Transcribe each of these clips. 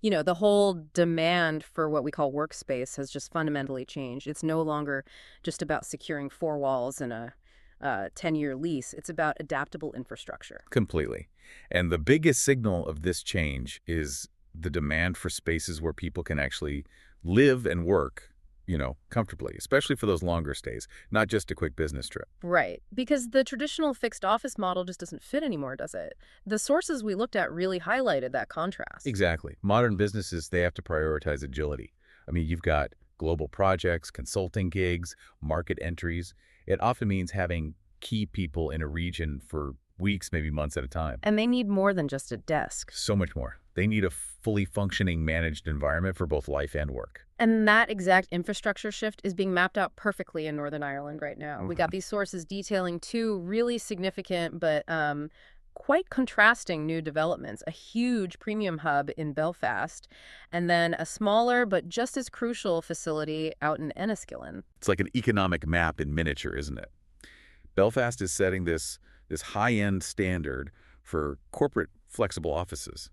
The whole demand for what we call workspace has just fundamentally changed. It's no longer just about securing four walls and a 10-year lease. It's about adaptable infrastructure. Completely. And the biggest signal of this change is the demand for spaces where people can actually live and work, comfortably, especially for those longer stays, not just a quick business trip. Right. Because the traditional fixed office model just doesn't fit anymore, does it? The sources we looked at really highlighted that contrast. Exactly. Modern businesses, they have to prioritize agility. I mean, you've got global projects, consulting gigs, market entries. It often means having key people in a region for weeks, maybe months at a time. And they need more than just a desk. So much more. They need a fully functioning, managed environment for both life and work. And that exact infrastructure shift is being mapped out perfectly in Northern Ireland right now. We got these sources detailing two really significant but quite contrasting new developments. A huge premium hub in Belfast, and then a smaller but just as crucial facility out in Enniskillen. It's like an economic map in miniature, isn't it? Belfast is setting this high-end standard for corporate flexible offices,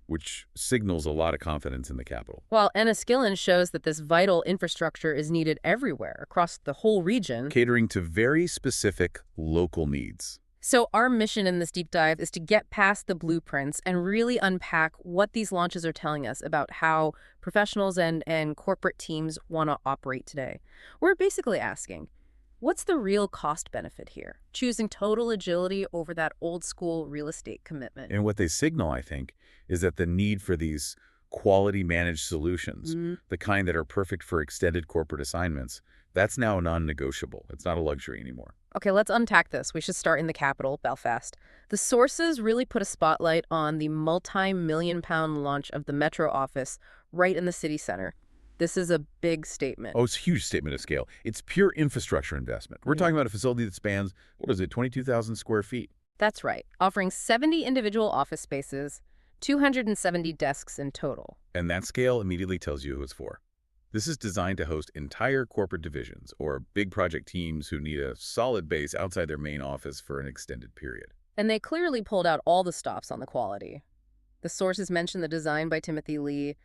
which signals a lot of confidence in the capital. While Enniskillen shows that this vital infrastructure is needed everywhere across the whole region. Catering to very specific local needs. So our mission in this deep dive is to get past the blueprints and really unpack what these launches are telling us about how professionals and corporate teams want to operate today. We're basically asking, what's the real cost benefit here? Choosing total agility over that old school real estate commitment. And what they signal, I think, is that the need for these quality managed solutions, the kind that are perfect for extended corporate assignments, that's now non-negotiable. It's not a luxury anymore. Okay, let's unpack this. We should start in the capital, Belfast. The sources really put a spotlight on the multi-million-pound launch of the Metro office right in the city center. This is a big statement. Oh, it's a huge statement of scale. It's pure infrastructure investment. We're talking about a facility that spans, 22,000 square feet? That's right, offering 70 individual office spaces, 270 desks in total. And that scale immediately tells you who it's for. This is designed to host entire corporate divisions or big project teams who need a solid base outside their main office for an extended period. And they clearly pulled out all the stops on the quality. The sources mention the design by Timothy Lee,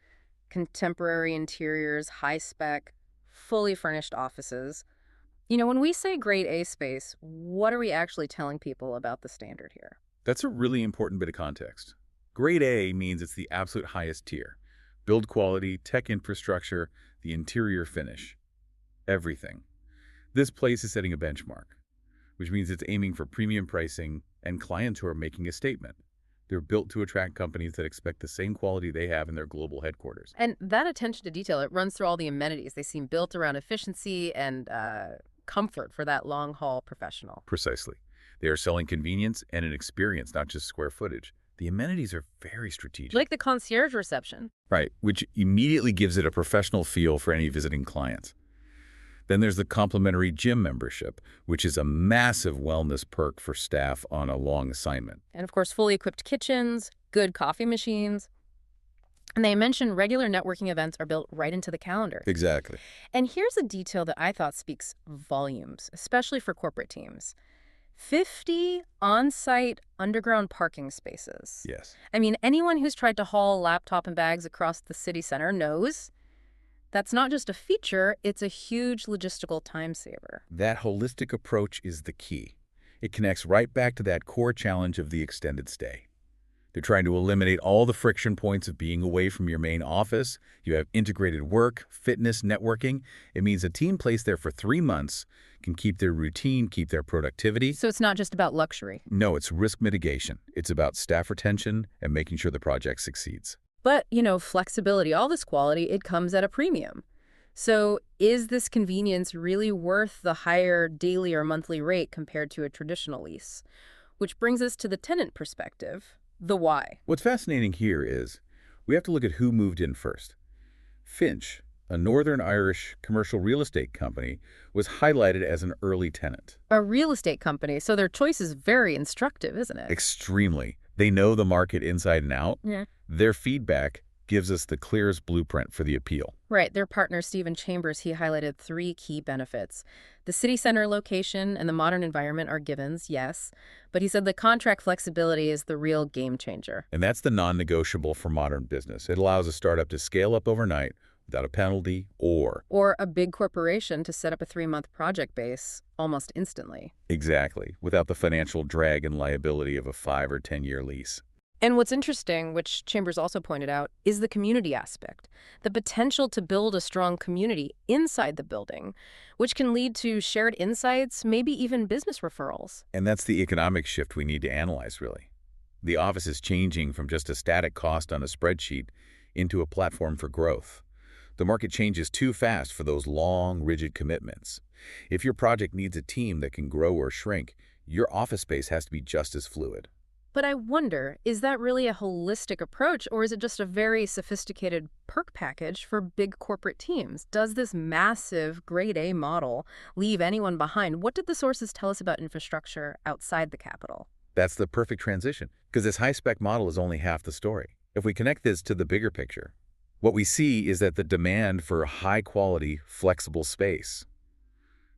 contemporary interiors, high-spec, fully furnished offices. When we say grade A space, what are we actually telling people about the standard here? That's a really important bit of context. Grade A means it's the absolute highest tier. Build quality, tech infrastructure, the interior finish. Everything. This place is setting a benchmark, which means it's aiming for premium pricing and clients who are making a statement. They're built to attract companies that expect the same quality they have in their global headquarters. And that attention to detail, it runs through all the amenities. They seem built around efficiency and comfort for that long-haul professional. Precisely. They are selling convenience and an experience, not just square footage. The amenities are very strategic. Like the concierge reception. Right, which immediately gives it a professional feel for any visiting clients. Then there's the complimentary gym membership, which is a massive wellness perk for staff on a long assignment. And of course, fully equipped kitchens, good coffee machines. And they mentioned regular networking events are built right into the calendar. Exactly. And here's a detail that I thought speaks volumes, especially for corporate teams. 50 on-site underground parking spaces. Yes. I mean, anyone who's tried to haul a laptop and bags across the city center knows that's not just a feature, it's a huge logistical time saver. That holistic approach is the key. It connects right back to that core challenge of the extended stay. They're trying to eliminate all the friction points of being away from your main office. You have integrated work, fitness, networking. It means a team placed there for 3 months can keep their routine, keep their productivity. So it's not just about luxury. No, it's risk mitigation. It's about staff retention and making sure the project succeeds. But, flexibility, all this quality, it comes at a premium. So is this convenience really worth the higher daily or monthly rate compared to a traditional lease? Which brings us to the tenant perspective, the why. What's fascinating here is we have to look at who moved in first. Finch, a Northern Irish commercial real estate company, was highlighted as an early tenant. A real estate company, so their choice is very instructive, isn't it? Extremely. They know the market inside and out. Yeah. Their feedback gives us the clearest blueprint for the appeal. Right, their partner Stephen Chambers, he highlighted three key benefits. The city center location and the modern environment are givens, yes, but he said the contract flexibility is the real game changer. And that's the non-negotiable for modern business. It allows a startup to scale up overnight without a penalty or... Or a big corporation to set up a 3-month project base almost instantly. Exactly, without the financial drag and liability of a 5 or 10-year lease. And what's interesting, which Chambers also pointed out, is the community aspect. The potential to build a strong community inside the building, which can lead to shared insights, maybe even business referrals. And that's the economic shift we need to analyze, really. The office is changing from just a static cost on a spreadsheet into a platform for growth. The market changes too fast for those long, rigid commitments. If your project needs a team that can grow or shrink, your office space has to be just as fluid. But I wonder, is that really a holistic approach, or is it just a very sophisticated perk package for big corporate teams? Does this massive grade A model leave anyone behind? What did the sources tell us about infrastructure outside the capital? That's the perfect transition, because this high-spec model is only half the story. If we connect this to the bigger picture, what we see is that the demand for high-quality, flexible space,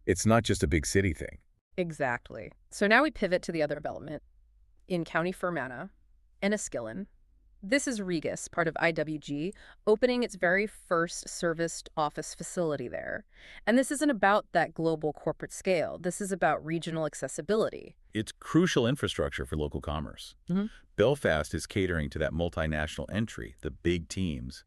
it's not just a big city thing. Exactly. So now we pivot to the other development. In County Fermanagh, Enniskillen. This is Regis, part of IWG, opening its very first serviced office facility there. And this isn't about that global corporate scale. This is about regional accessibility. It's crucial infrastructure for local commerce. Mhm. Belfast is catering to that multinational entry, the big teams.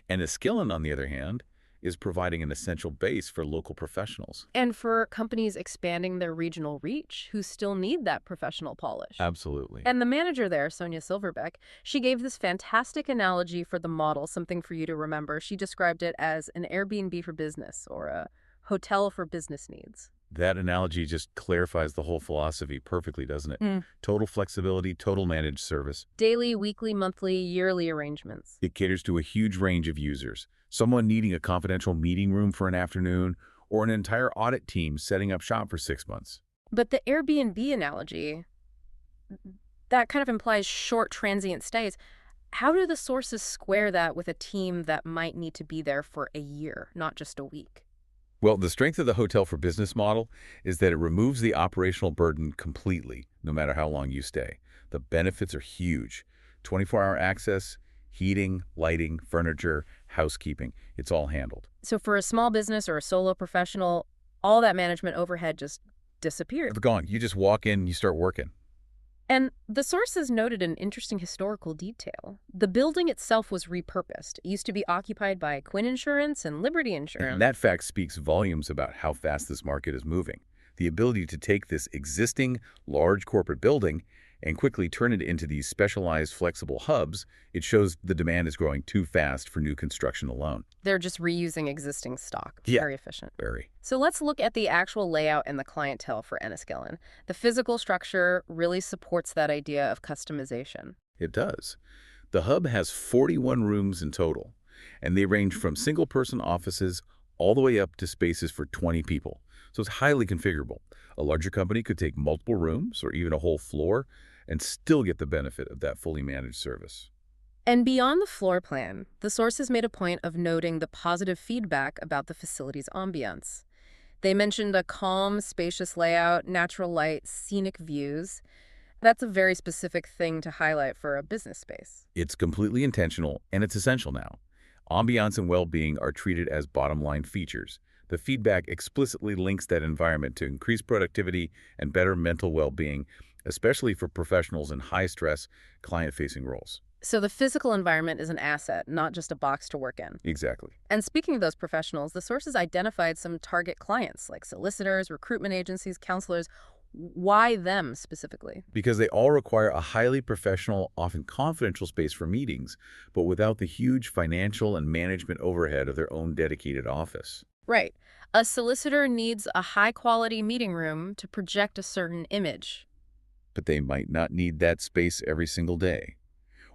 And Enniskillen, on the other hand, is providing an essential base for local professionals. And for companies expanding their regional reach who still need that professional polish. Absolutely. And the manager there, Sonia Silverbeck, she gave this fantastic analogy for the model, something for you to remember. She described it as an Airbnb for business or a hotel for business needs. That analogy just clarifies the whole philosophy perfectly, doesn't it? Total flexibility, total managed service. Daily, weekly, monthly, yearly arrangements. It caters to a huge range of users. Someone needing a confidential meeting room for an afternoon, or an entire audit team setting up shop for 6 months. But the Airbnb analogy, that kind of implies short transient stays. How do the sources square that with a team that might need to be there for a year, not just a week? Well, the strength of the hotel for business model is that it removes the operational burden completely, no matter how long you stay. The benefits are huge. 24-hour access, heating, lighting, furniture, housekeeping, it's all handled. So for a small business or a solo professional, all that management overhead just disappeared. It's gone. You just walk in, you start working. And the sources noted an interesting historical detail. The building itself was repurposed. It used to be occupied by Quinn Insurance and Liberty Insurance. And that fact speaks volumes about how fast this market is moving. The ability to take this existing large corporate building and quickly turn it into these specialized flexible hubs, it shows the demand is growing too fast for new construction alone. They're just reusing existing stock. Yeah. Very efficient. Very. So let's look at the actual layout and the clientele for Enniskillen. The physical structure really supports that idea of customization. It does. The hub has 41 rooms in total, and they range from single-person offices all the way up to spaces for 20 people. So it's highly configurable. A larger company could take multiple rooms or even a whole floor and still get the benefit of that fully managed service. And beyond the floor plan, the sources made a point of noting the positive feedback about the facility's ambiance. They mentioned a calm, spacious layout, natural light, scenic views. That's a very specific thing to highlight for a business space. It's completely intentional, and it's essential now. Ambiance and well-being are treated as bottom-line features. The feedback explicitly links that environment to increased productivity and better mental well-being, especially for professionals in high-stress, client-facing roles. So the physical environment is an asset, not just a box to work in. Exactly. And speaking of those professionals, the sources identified some target clients like solicitors, recruitment agencies, counselors. Why them specifically? Because they all require a highly professional, often confidential space for meetings, but without the huge financial and management overhead of their own dedicated office. Right. A solicitor needs a high-quality meeting room to project a certain image. But they might not need that space every single day.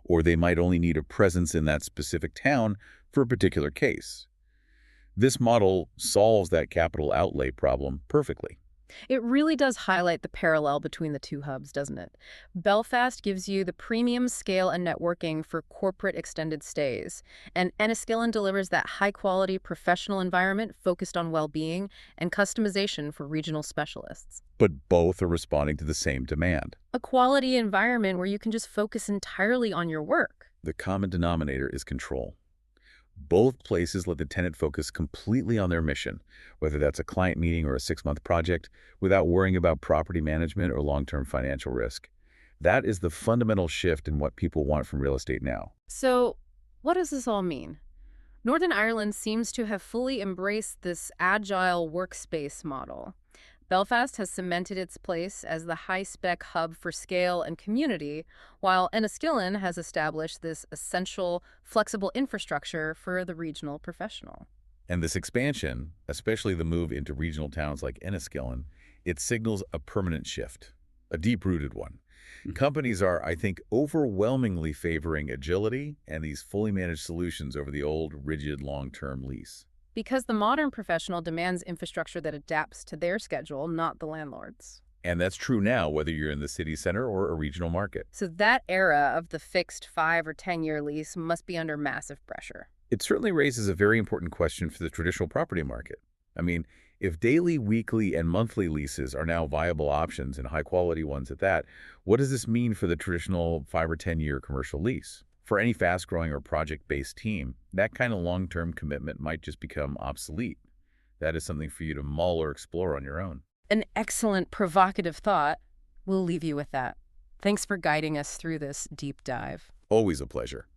Or they might only need a presence in that specific town for a particular case. This model solves that capital outlay problem perfectly. It really does highlight the parallel between the two hubs, doesn't it? Belfast gives you the premium scale and networking for corporate extended stays, and Enniskillen delivers that high-quality professional environment focused on well-being and customization for regional specialists. But both are responding to the same demand. A quality environment where you can just focus entirely on your work. The common denominator is control. Both places let the tenant focus completely on their mission, whether that's a client meeting or a 6-month project, without worrying about property management or long-term financial risk. That is the fundamental shift in what people want from real estate now. So, what does this all mean? Northern Ireland seems to have fully embraced this agile workspace model. Belfast has cemented its place as the high-spec hub for scale and community, while Enniskillen has established this essential, flexible infrastructure for the regional professional. And this expansion, especially the move into regional towns like Enniskillen, it signals a permanent shift, a deep-rooted one. Companies are, I think, overwhelmingly favoring agility and these fully managed solutions over the old, rigid, long-term lease. Because the modern professional demands infrastructure that adapts to their schedule, not the landlord's. And that's true now, whether you're in the city center or a regional market. So that era of the fixed 5 or 10-year lease must be under massive pressure. It certainly raises a very important question for the traditional property market. I mean, if daily, weekly, and monthly leases are now viable options and high-quality ones at that, what does this mean for the traditional 5 or 10-year commercial lease? For any fast-growing or project-based team, that kind of long-term commitment might just become obsolete. That is something for you to mull or explore on your own. An excellent provocative thought. We'll leave you with that. Thanks for guiding us through this deep dive. Always a pleasure.